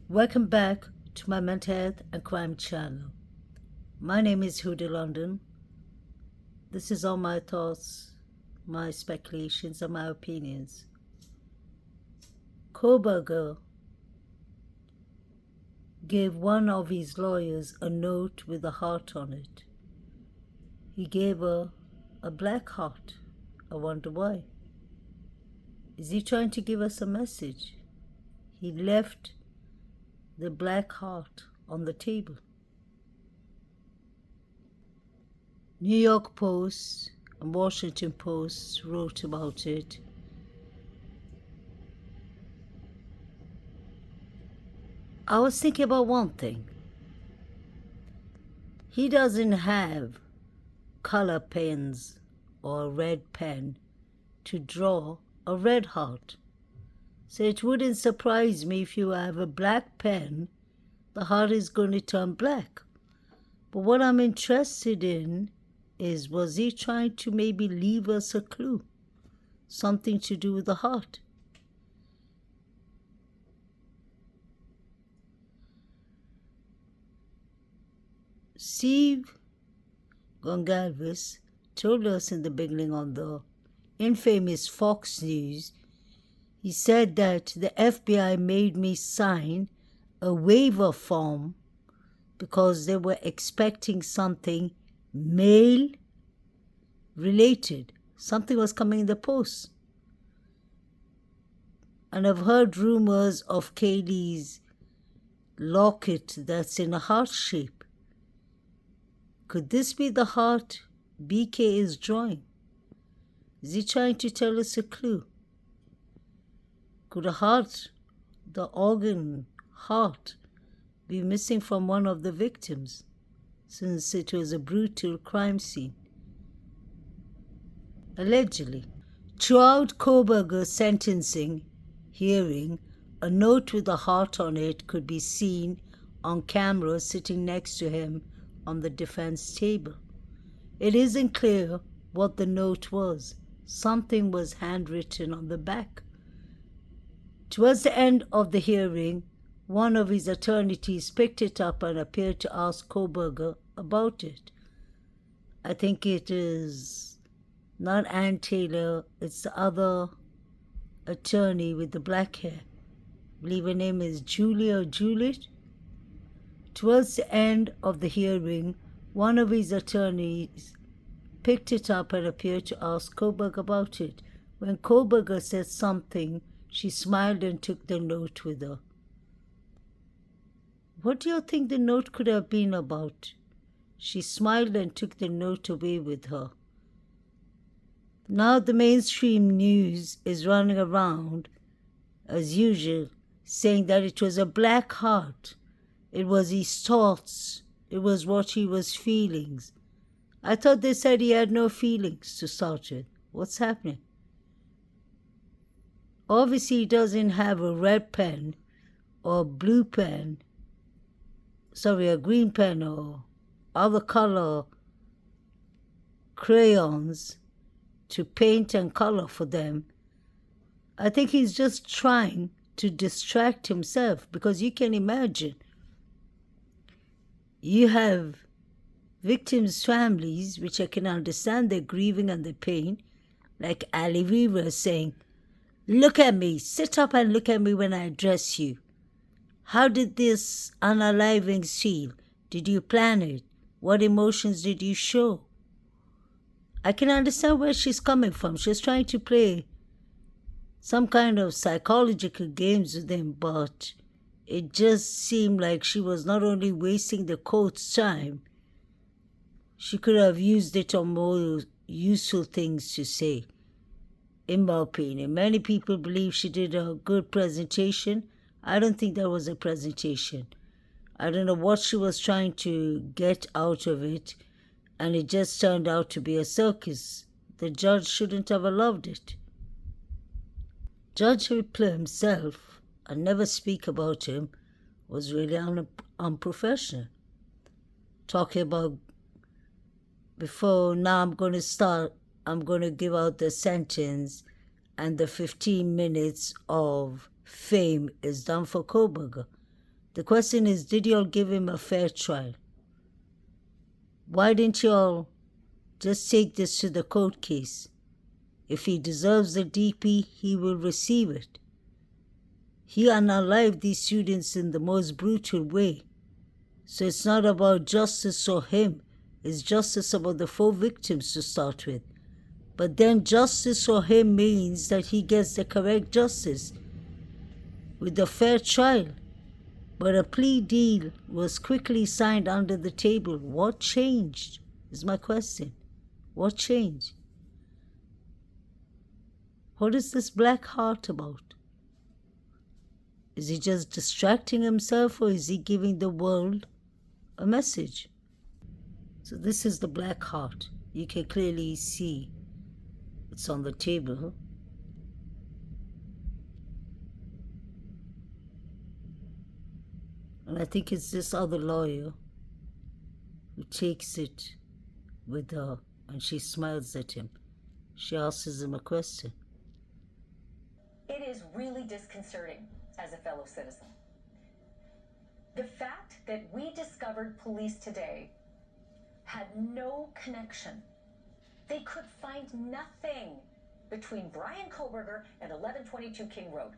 Welcome back to my mental health and crime channel. My name is Huda London. This is all my thoughts, my speculations, and my opinions. Koberger gave one of his lawyers a note with a heart on it. He gave her a black heart. I wonder why. Is he trying to give us a message? He left the black heart on the table. New York Post and Washington Post wrote about it. I was thinking about one thing. He doesn't have color pens or a red pen to draw a red heart. So it wouldn't surprise me if you have a black pen, the heart is going to turn black. But what I'm interested in is, was he trying to maybe leave us a clue? Something to do with the heart. Steve Gonsalves told us in the beginning on the infamous Fox News, he said that the FBI made me sign a waiver form because they were expecting something mail-related. Something was coming in the post. And I've heard rumors of Kaylee's locket that's in a heart shape. Could this be the heart BK is drawing? Is he trying to tell us a clue? Could a heart, the organ heart, be missing from one of the victims, since it was a brutal crime scene? Allegedly. Throughout Koberger's sentencing hearing, a note with a heart on it could be seen on camera sitting next to him on the defense table. It isn't clear what the note was. Something was handwritten on the back. Towards the end of the hearing, one of his attorneys picked it up and appeared to ask Koberger about it. I think it is not Ann Taylor, it's the other attorney with the black hair. I believe her name is Julia or Juliet. Towards the end of the hearing, one of his attorneys picked it up and appeared to ask Koberger about it. When Koberger said something, she smiled and took the note with her. What do you think the note could have been about? She smiled and took the note away with her. Now the mainstream news is running around, as usual, saying that it was a black heart. It was his thoughts. It was what he was feeling. I thought they said he had no feelings to start with. What's happening? Obviously, he doesn't have a red pen or a blue pen. A green pen or other color crayons to paint and color for them. I think he's just trying to distract himself, because you can imagine you have victims' families, which I can understand their grieving and their pain, like Ali Weaver saying, "Look at me, sit up and look at me when I address you. How did this UNALIVINGS feel? Did you plan it? What emotions did you show?" I can understand where she's coming from. She's trying to play some kind of psychological games with him, but it just seemed like she was not only wasting the court's time, she could have used it on more useful things to say, in my opinion. Many people believe she did a good presentation. I don't think that was a presentation. I don't know what she was trying to get out of it, and it just turned out to be a circus. The judge shouldn't have allowed it. Judge Whipler himself, I never speak about him, was really unprofessional. Talking about, now I'm going to give out the sentence, and the 15 minutes of fame is done for Koberger. The question is, did y'all give him a fair trial? Why didn't y'all just take this to the court case? If he deserves the DP, he will receive it. He unalived these students in the most brutal way. So it's not about justice for him. It's justice about the 4 victims to start with. But then justice for him means that he gets the correct justice with a fair trial. But a plea deal was quickly signed under the table. What changed is my question. What changed? What is this black heart about? Is he just distracting himself, or is he giving the world a message? So this is the black heart. You can clearly see it's on the table. And I think it's this other lawyer who takes it with her, and she smiles at him. She asks him a question. It is really disconcerting as a fellow citizen. The fact that we discovered police today had no connection. They could find nothing between Brian Koberger and 1122 King Road.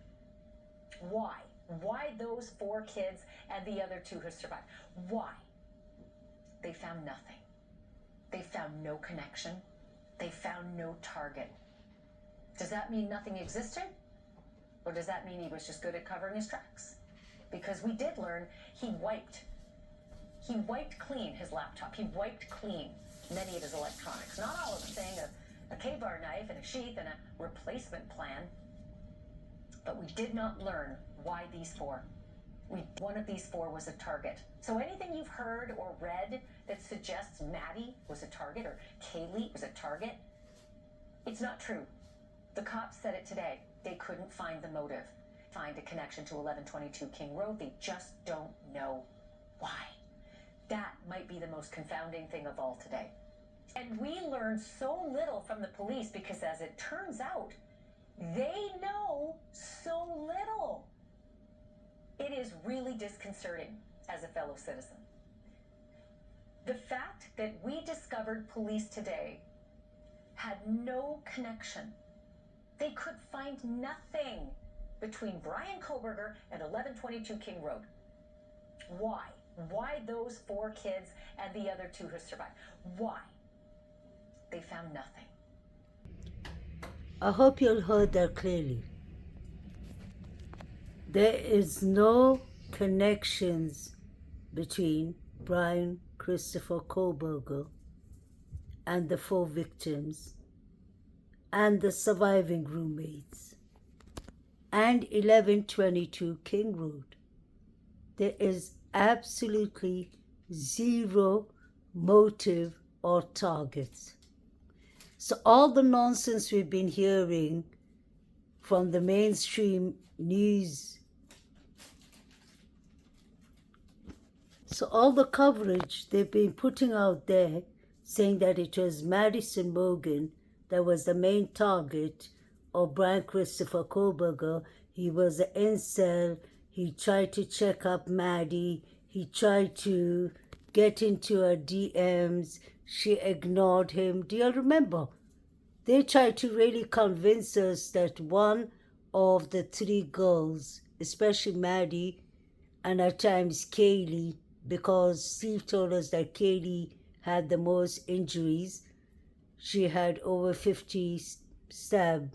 Why? Why those 4 kids and the other 2 who survived? Why? They found nothing. They found no connection. They found no target. Does that mean nothing existed? Or does that mean he was just good at covering his tracks? Because we did learn he wiped clean his laptop. He wiped clean many of his electronics. Not all of them, saying a K-bar knife and a sheath and a replacement plan. But we did not learn why these 4. One of these 4 was a target. So anything you've heard or read that suggests Maddie was a target or Kaylee was a target, it's not true. The cops said it today. They couldn't find the motive, find a connection to 1122 King Road. They just don't know why. That might be the most confounding thing of all today. And we learned so little from the police because, as it turns out, they know so little. It is really disconcerting as a fellow citizen. The fact that we discovered police today had no connection. They could find nothing between Brian Koberger and 1122 King Road. Why? Why those 4 kids and the other 2 who survived? Why? They found nothing. I hope you all heard that clearly. There is no connections between Brian Christopher Koberger and the 4 victims and the surviving roommates and 1122 King Road. There is absolutely zero motive or targets. So all the nonsense we've been hearing from the mainstream news, so all the coverage they've been putting out there saying that it was Madison Morgan that was the main target of Brian Christopher Koberger. He was an incel. He tried to check up Maddie. He tried to get into her DMs. She ignored him. Do you remember? They tried to really convince us that one of the 3 girls, especially Maddie and at times Kaylee, because Steve told us that Kaylee had the most injuries. She had over 50 stab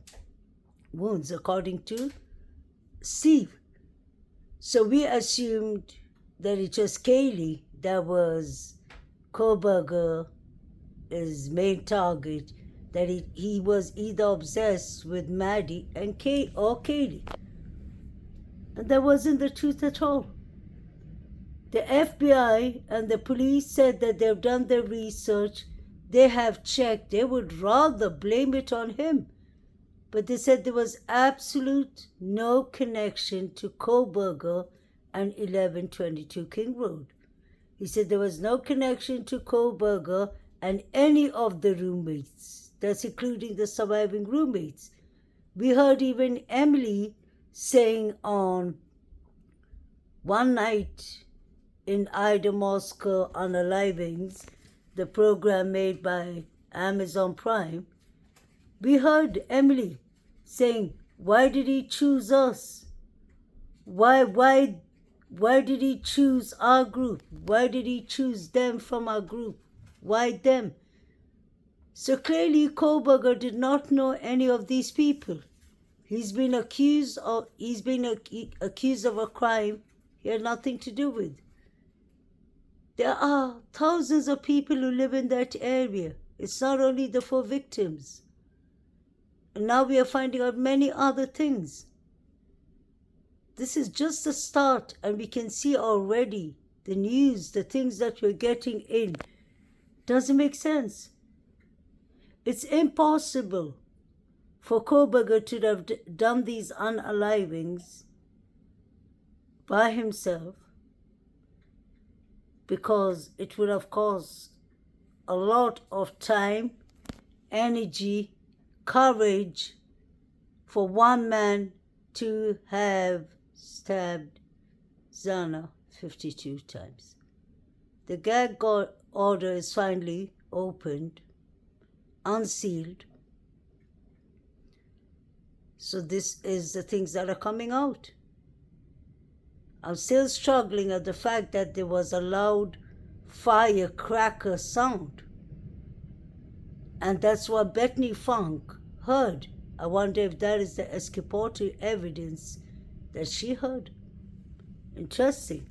wounds, according to Steve. So we assumed that it was Kaylee that was Koberger's main target, that he was either obsessed with Maddie and Kaylee. And that wasn't the truth at all. The FBI and the police said that they've done their research. They have checked. They would rather blame it on him. But they said there was absolute no connection to Koberger and 1122 King Road. He said there was no connection to Koberger and any of the roommates. That's including the surviving roommates. We heard even Emily saying on one night in Idaho UNALIVINGS, the program made by Amazon Prime, we heard Emily saying, "Why did he choose us? Why did he choose our group? Why did he choose them from our group? Why them?" So clearly Koberger did not know any of these people. He's been accused of a crime he had nothing to do with. There are thousands of people who live in that area. It's not only the 4 victims. And now we are finding out many other things. This is just the start, and we can see already the news, the things that we're getting in. Doesn't make sense. It's impossible for Koberger to have done these unalivings by himself, because it would have cost a lot of time, energy, courage for one man to have stabbed Zana 52 times. The gag order is finally opened, unsealed. So this is the things that are coming out. I'm still struggling at the fact that there was a loud firecracker sound. And that's what Bethany Funk heard. I wonder if that is the exculpatory evidence that she heard. Interesting.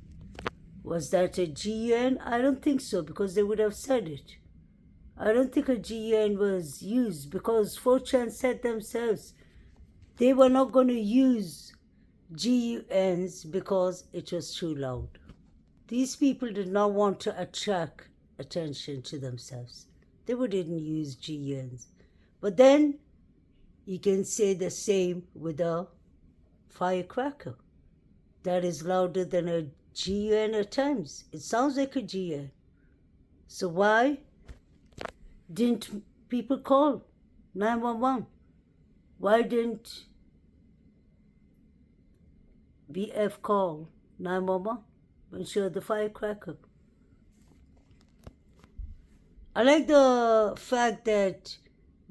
Was that a GUN? I don't think so, because they would have said it. I don't think a GUN was used, because 4chan said themselves they were not going to use GUNs because it was too loud. These people did not want to attract attention to themselves. They wouldn't use GUNs. But then you can say the same with a firecracker. That is louder than a GUN at times. It sounds like a GUN. So why didn't people call 911? Why didn't BF call 911 when she heard the firecracker? I like the fact that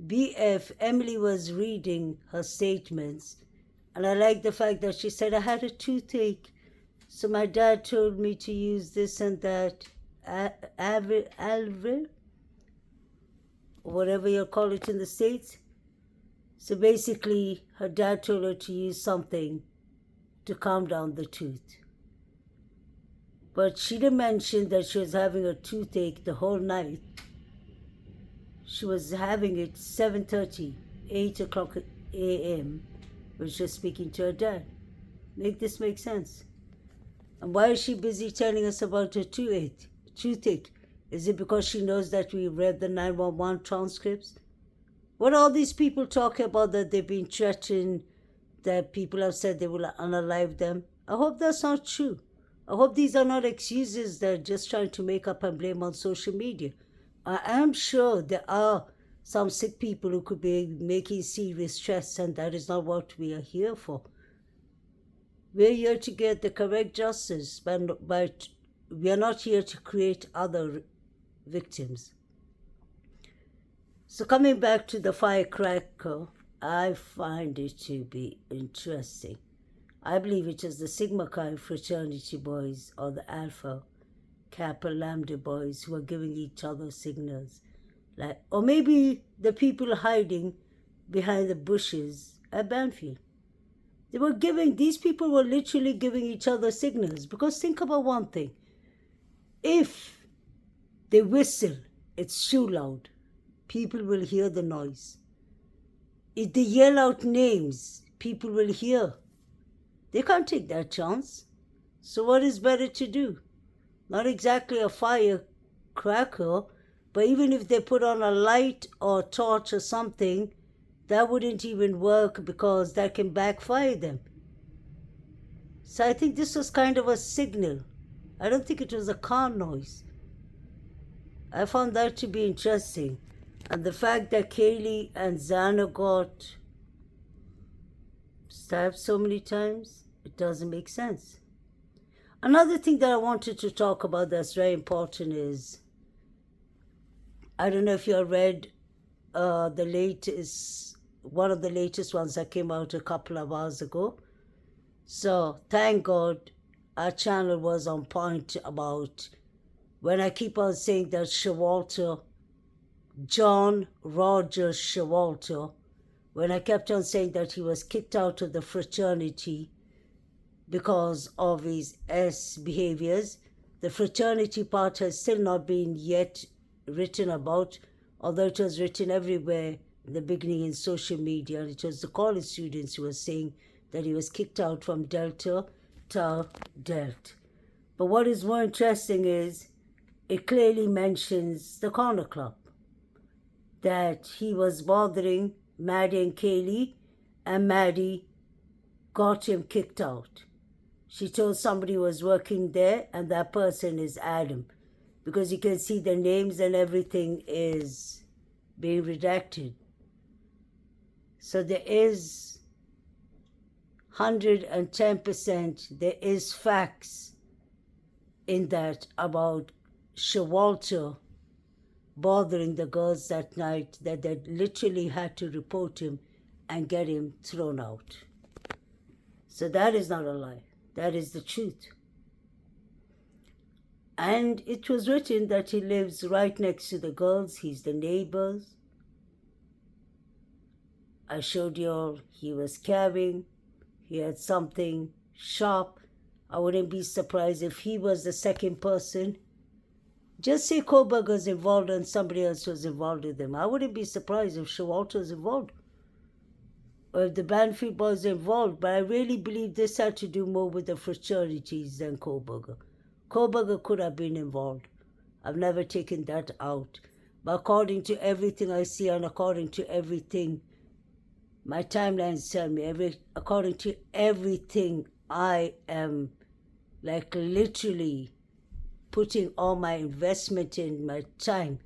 BF, Emily, was reading her statements, and I like the fact that she said, "I had a toothache, so my dad told me to use this and that, Alvil, or whatever you call it in the States." So basically, her dad told her to use something to calm down the tooth. But she didn't mention that she was having a toothache the whole night. She was having it 7:30, 8 o'clock a.m. when she was speaking to her dad. Make this make sense? And why is she busy telling us about her toothache? Is it because she knows that we read the 911 transcripts? What are all these people talking about, that they've been threatened, that people have said they will unalive them? I hope that's not true. I hope these are not excuses they're just trying to make up and blame on social media. I am sure there are some sick people who could be making serious threats, and that is not what we are here for. We're here to get the correct justice, but we are not here to create other victims. So coming back to the firecracker, I find it to be interesting. I believe it is the Sigma Chi fraternity boys, or the Alpha Kappa Lambda boys, who are giving each other signals. Or maybe the people hiding behind the bushes at Banfield. These people were literally giving each other signals. Because think about one thing. If they whistle, it's too loud. People will hear the noise. If they yell out names, people will hear. They can't take that chance. So what is better to do? Not exactly a firecracker, but even if they put on a light or a torch or something, that wouldn't even work, because that can backfire them. So I think this was kind of a signal. I don't think it was a car noise. I found that to be interesting. And the fact that Kaylee and Xana got stabbed so many times, it doesn't make sense. Another thing that I wanted to talk about that's very important is, I don't know if you read the latest, one of the latest ones that came out a couple of hours ago. So thank God our channel was on point about when I keep on saying that Showalter, John Rogers Showalter, when I kept on saying that he was kicked out of the fraternity because of his behaviors. The fraternity part has still not been yet written about, although it was written everywhere in the beginning in social media, and it was the college students who were saying that he was kicked out from Delta Tau Delta. But what is more interesting is it clearly mentions the Corner Club, that he was bothering Maddie and Kaylee, and Maddie got him kicked out. She told somebody who was working there, and that person is Adam, because you can see the names and everything is being redacted. So there is 110%, there is facts in that about Showalter bothering the girls that night, that they literally had to report him and get him thrown out. So that is not a lie. That is the truth. And it was written that he lives right next to the girls. He's the neighbors. I showed you all he was carrying. He had something sharp. I wouldn't be surprised if he was the second person. Just say Koberger's involved and somebody else was involved with him. I wouldn't be surprised if Showalter's involved, or if the Banfield boys are involved, but I really believe this had to do more with the fraternities than Koberger. Koberger could have been involved. I've never taken that out. But according to everything I see and according to everything my timelines tell me, according to everything I am like literally putting all my investment in, my time,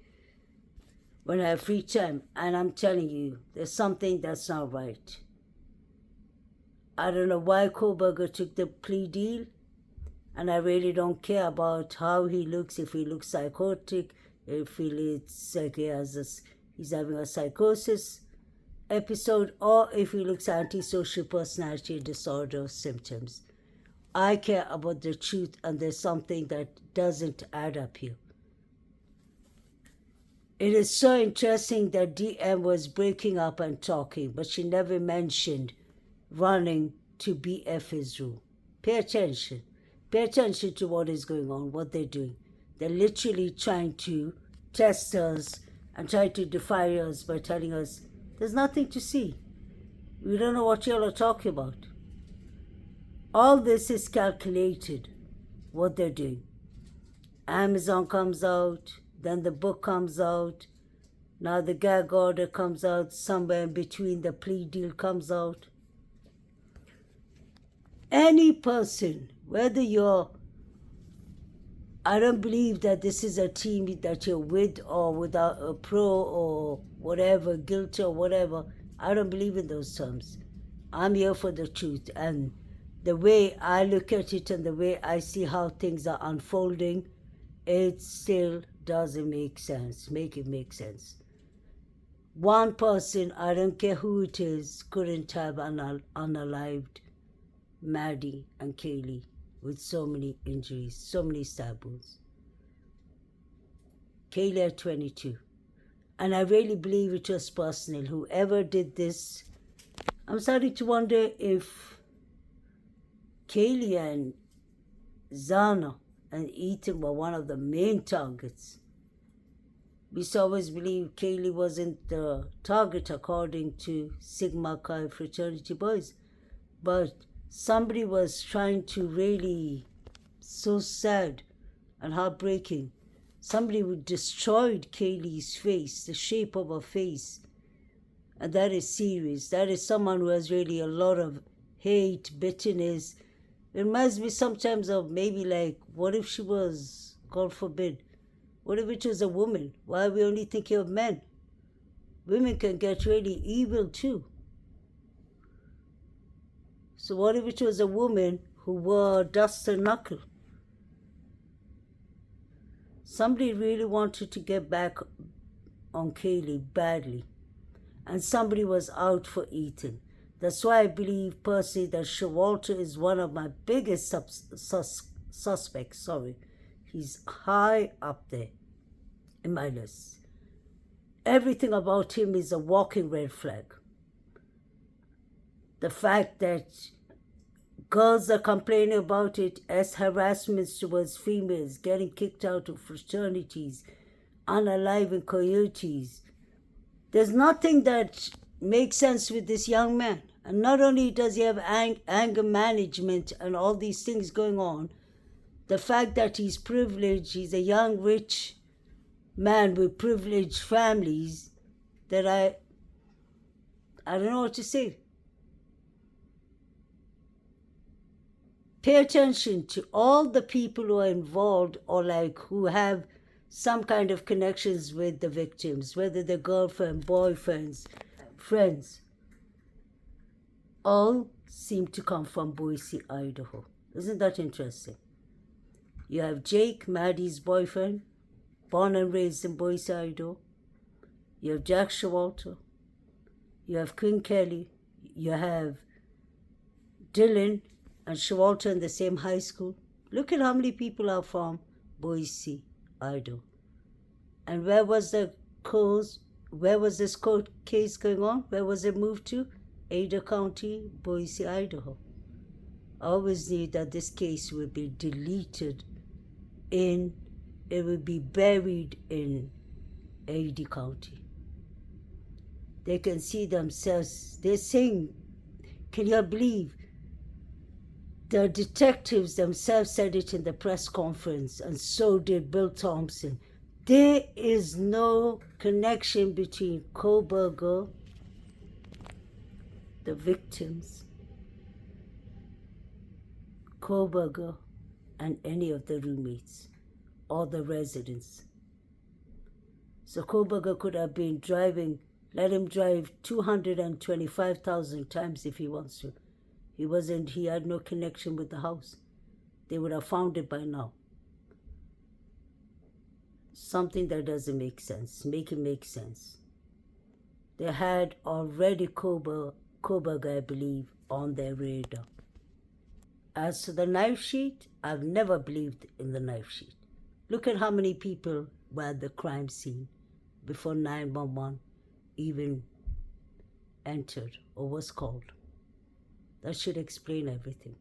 when I have free time, and I'm telling you, there's something that's not right. I don't know why Koberger took the plea deal, and I really don't care about how he looks, if he looks psychotic, if he looks like he's having a psychosis episode, or if he looks antisocial personality disorder symptoms. I care about the truth, and there's something that doesn't add up here. It is so interesting that DM was breaking up and talking, but she never mentioned running to BF Israel. Pay attention. Pay attention to what is going on, what they're doing. They're literally trying to test us and try to defy us by telling us there's nothing to see. We don't know what y'all are talking about. All this is calculated, what they're doing. Amazon comes out, then the book comes out, now the gag order comes out, somewhere in between the plea deal comes out. Any person, whether I don't believe that this is a team that you're with or without a pro or whatever, guilty or whatever. I don't believe in those terms. I'm here for the truth, and the way I look at it and the way I see how things are unfolding, it still doesn't make sense. Make it make sense. One person, I don't care who it is, couldn't have unalived Maddie and Kaylee with so many injuries, so many stab wounds. Kaylee at 22. And I really believe it was personal. Whoever did this, I'm starting to wonder if Kaylee and Zana and Ethan were one of the main targets. We always believe Kaylee wasn't the target according to Sigma Chi fraternity boys. But somebody was trying to really, so sad and heartbreaking. Somebody who destroyed Kaylee's face, the shape of her face. And that is serious. That is someone who has really a lot of hate, bitterness. It reminds me sometimes of maybe like, what if she was, God forbid, what if it was a woman? Why are we only thinking of men? Women can get really evil too. So what if it was a woman who wore dust and knuckle? Somebody really wanted to get back on Kaylee badly, and somebody was out for Ethan. That's why I believe personally that Showalter is one of my biggest suspects. Sorry, he's high up there in my list. Everything about him is a walking red flag. The fact that girls are complaining about it as harassments towards females, getting kicked out of fraternities, unaliving coyotes. There's nothing that makes sense with this young man. And not only does he have anger management and all these things going on, the fact that he's privileged, he's a young, rich man with privileged families, that I don't know what to say. Pay attention to all the people who are involved or who have some kind of connections with the victims, whether they're girlfriend, boyfriends, friends. All seem to come from Boise, Idaho. Isn't that interesting? You have Jake, Maddie's boyfriend, born and raised in Boise, Idaho. You have Jack Showalter. You have Quinn Kelly. You have Dylan and Showalter in the same high school. Look at how many people are from Boise, Idaho. And where was this court case going on? Where was it moved to? Ada County, Boise, Idaho. I always knew that this case would be deleted it would be buried in Ada County. They can see themselves, they're saying, can you believe? The detectives themselves said it in the press conference, and so did Bill Thompson. There is no connection between Koberger, the victims, Koberger, and any of the roommates or the residents. So Koberger could have been driving, let him drive 225,000 times if he wants to. He had no connection with the house. They would have found it by now. Something that doesn't make sense. Make it make sense. They had already Koberger, I believe, on their radar. As to the knife sheet, I've never believed in the knife sheet. Look at how many people were at the crime scene before 911 even entered or was called. That should explain everything.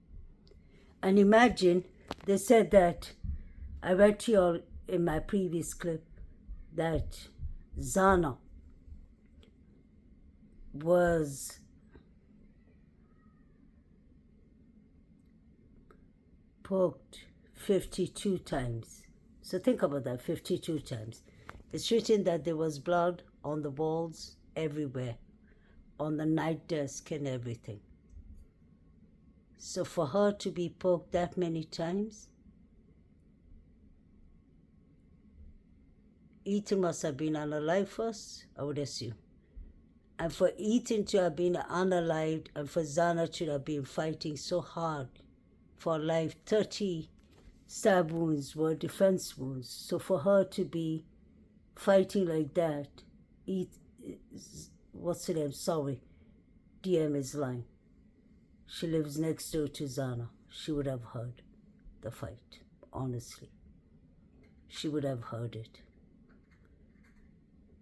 And imagine, they said that, I read to you all in my previous clip, that Zana was poked 52 times. So think about that, 52 times. It's written that there was blood on the walls everywhere, on the night desk and everything. So for her to be poked that many times, Ethan must have been unalive first, I would assume. And for Ethan to have been unalived and for Zana to have been fighting so hard for life, 30 stab wounds were defense wounds. So for her to be fighting like that, what's her name? Sorry, DM is lying. She lives next door to Zana. She would have heard the fight, honestly. She would have heard it.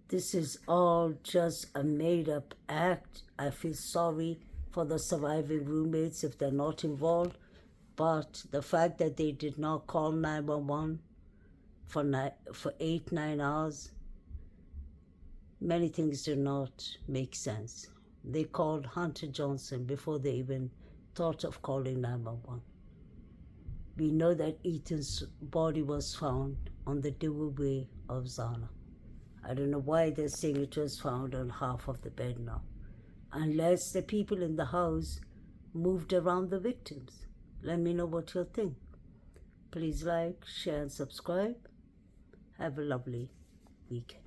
This is all just a made-up act. I feel sorry for the surviving roommates if they're not involved, but the fact that they did not call 911 for 8-9 hours, many things do not make sense. They called Hunter Johnson before they even thought of calling 911. We know that Ethan's body was found on the doorway of Zana. I don't know why they're saying it was found on half of the bed now, unless the people in the house moved around the victims. Let me know what you'll think. Please like, share, and subscribe. Have a lovely weekend.